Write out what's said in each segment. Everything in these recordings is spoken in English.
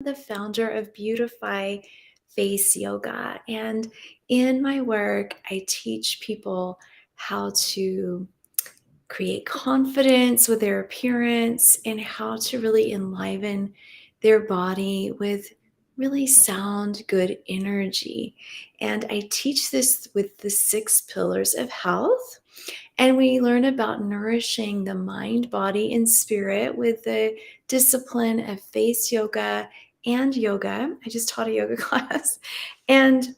The founder of Beautify Face Yoga. And in my work, I teach people how to create confidence with their appearance and how to really enliven their body with really sound, good energy. And I teach this with the 6 pillars of health. And we learn about nourishing the mind, body, and spirit with the discipline of face yoga and yoga. I just taught a yoga class. And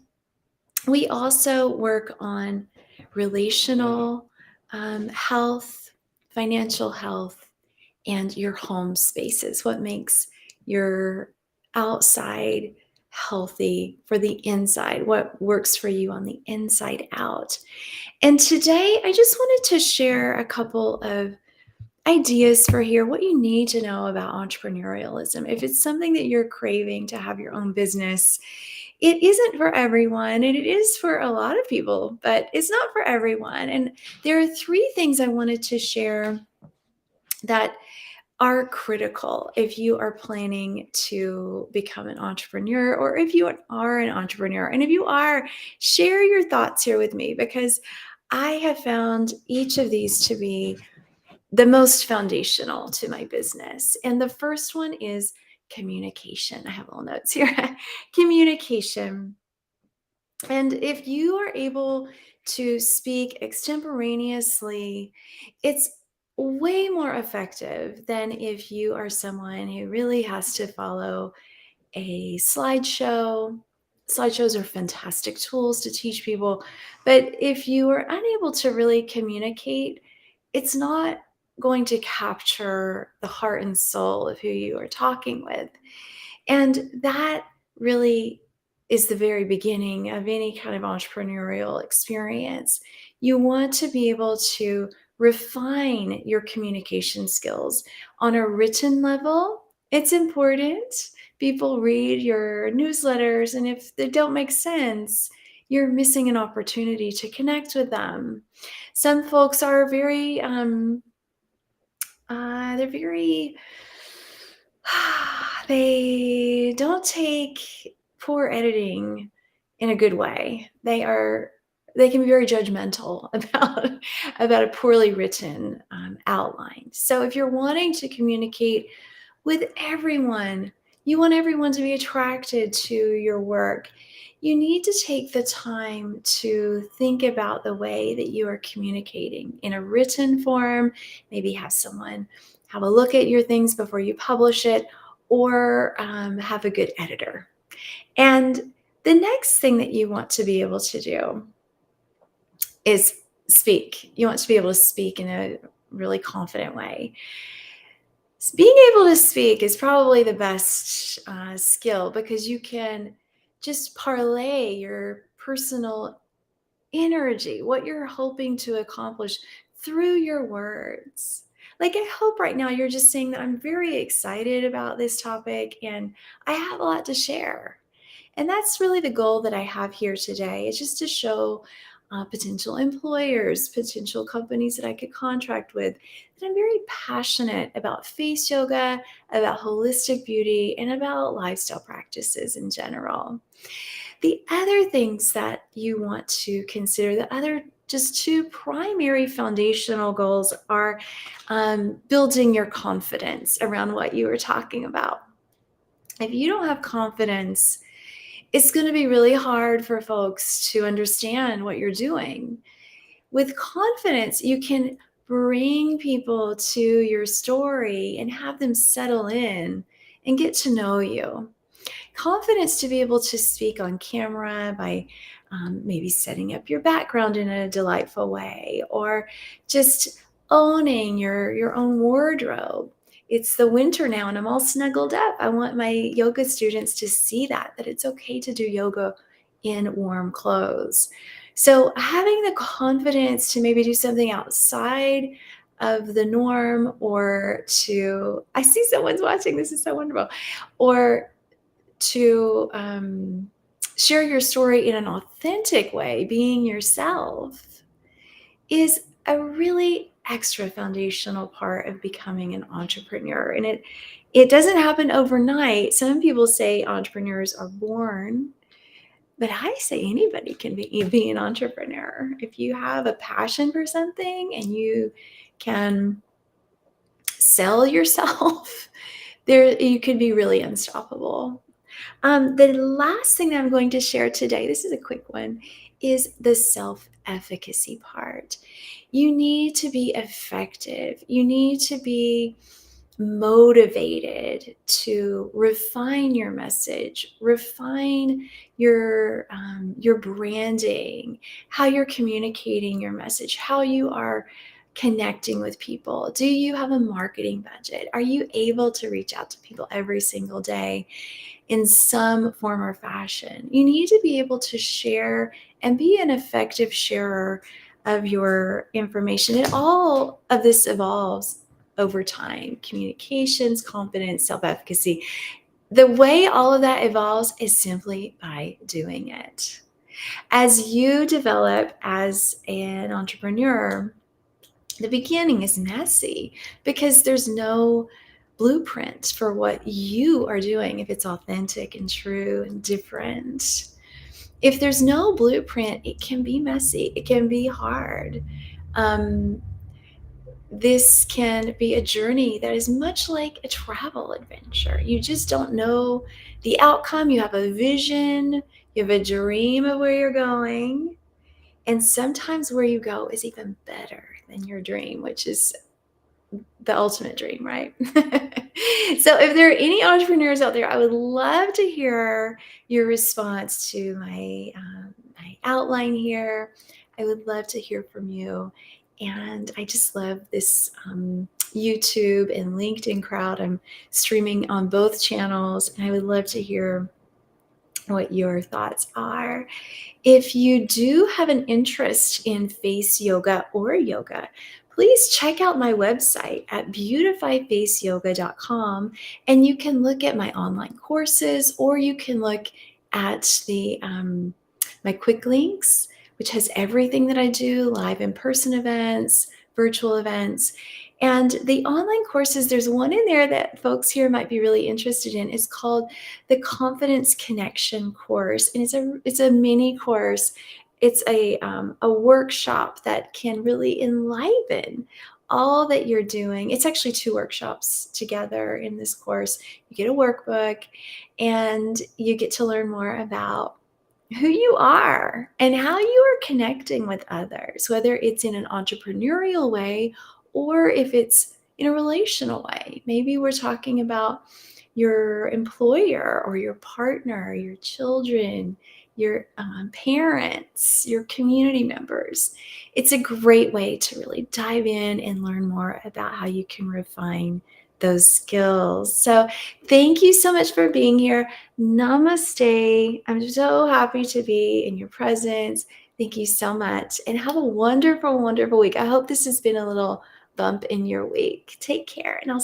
we also work on relational health, financial health, and your home spaces. What makes your outside healthy for the inside? What works for you on the inside out? And today, I just wanted to share a couple of ideas for here, what you need to know about entrepreneurialism. If it's something that you're craving to have your own business, it isn't for everyone, and it is for a lot of people, but it's not for everyone. And there are 3 things I wanted to share that are critical if you are planning to become an entrepreneur, or if you are an entrepreneur. And if you are, share your thoughts here with me, because I have found each of these to be the most foundational to my business. And the first one is communication. I have little notes here. Communication. And if you are able to speak extemporaneously, it's way more effective than if you are someone who really has to follow a slideshow. Slideshows are fantastic tools to teach people, but if you are unable to really communicate, it's not going to capture the heart and soul of who you are talking with. And that really is the very beginning of any kind of entrepreneurial experience. You want to be able to refine your communication skills on a written level. It's important. People read your newsletters, and if they don't make sense, you're missing an opportunity to connect with them. Some folks are they're very they don't take poor editing in a good way. They can be very judgmental about a poorly written outline. So if you're wanting to communicate with everyone, you want everyone to be attracted to your work, you need to take the time to think about the way that you are communicating in a written form. Maybe have someone have a look at your things before you publish it, or have a good editor. And the next thing that you want to be able to do is speak. You want to be able to speak in a really confident way. Being able to speak is probably the best skill, because you can just parlay your personal energy, what you're hoping to accomplish, through your words. Like, I hope right now you're just saying that I'm very excited about this topic and I have a lot to share. And that's really the goal that I have here today, is just to show potential employers, potential companies that I could contract with, that I'm very passionate about face yoga, about holistic beauty, and about lifestyle practices in general. The other things that you want to consider, the other just 2 primary foundational goals, are building your confidence around what you were talking about. If you don't have confidence, it's going to be really hard for folks to understand what you're doing. With confidence, you can bring people to your story and have them settle in and get to know you. Confidence to be able to speak on camera by maybe setting up your background in a delightful way, or just owning your own wardrobe. It's the winter now and I'm all snuggled up. I want my yoga students to see that it's okay to do yoga in warm clothes. So having the confidence to maybe do something outside of the norm, or I see someone's watching, this is so wonderful, or to share your story in an authentic way, being yourself, is a really extra foundational part of becoming an entrepreneur. And It doesn't happen overnight. Some people say entrepreneurs are born, but I say anybody can be an entrepreneur. If you have a passion for something and you can sell yourself, there you could be really unstoppable. The last thing that I'm going to share today, this is a quick one, is the self efficacy part. You need to be effective. You need to be motivated to refine your message, refine your branding, how you're communicating your message, how you are connecting with people. Do you have a marketing budget? Are you able to reach out to people every single day in some form or fashion? You need to be able to share and be an effective sharer of your information. And all of this evolves over time: communications, confidence, self efficacy. The way all of that evolves is simply by doing it. As you develop as an entrepreneur, the beginning is messy because there's no blueprint for what you are doing if it's authentic and true and different. If there's no blueprint, it can be messy, it can be hard. Um, this can be a journey that is much like a travel adventure. You just don't know the outcome. You have a vision, you have a dream of where you're going. And sometimes where you go is even better than your dream, which is the ultimate dream, right? So if there are any entrepreneurs out there, I would love to hear your response to my outline here. I would love to hear from you. And I just love this YouTube and LinkedIn crowd. I'm streaming on both channels, and I would love to hear what your thoughts are. If you do have an interest in face yoga or yoga, please check out my website at beautifyfaceyoga.com, and you can look at my online courses, or you can look at my quick links, which has everything that I do: live in-person events, virtual events. And the online courses, there's one in there that folks here might be really interested in. It's called the Confidence Connection course, and it's a mini course. It's a workshop that can really enliven all that you're doing. It's actually two workshops together in this course. You get a workbook, and you get to learn more about who you are and how you are connecting with others, whether it's in an entrepreneurial way or if it's in a relational way. Maybe we're talking about your employer or your partner, your children, your parents, your community members. It's a great way to really dive in and learn more about how you can refine those skills. So, thank you so much for being here. Namaste. I'm so happy to be in your presence. Thank you so much. And have a wonderful, wonderful week. I hope this has been a little bump in your week. Take care, and I'll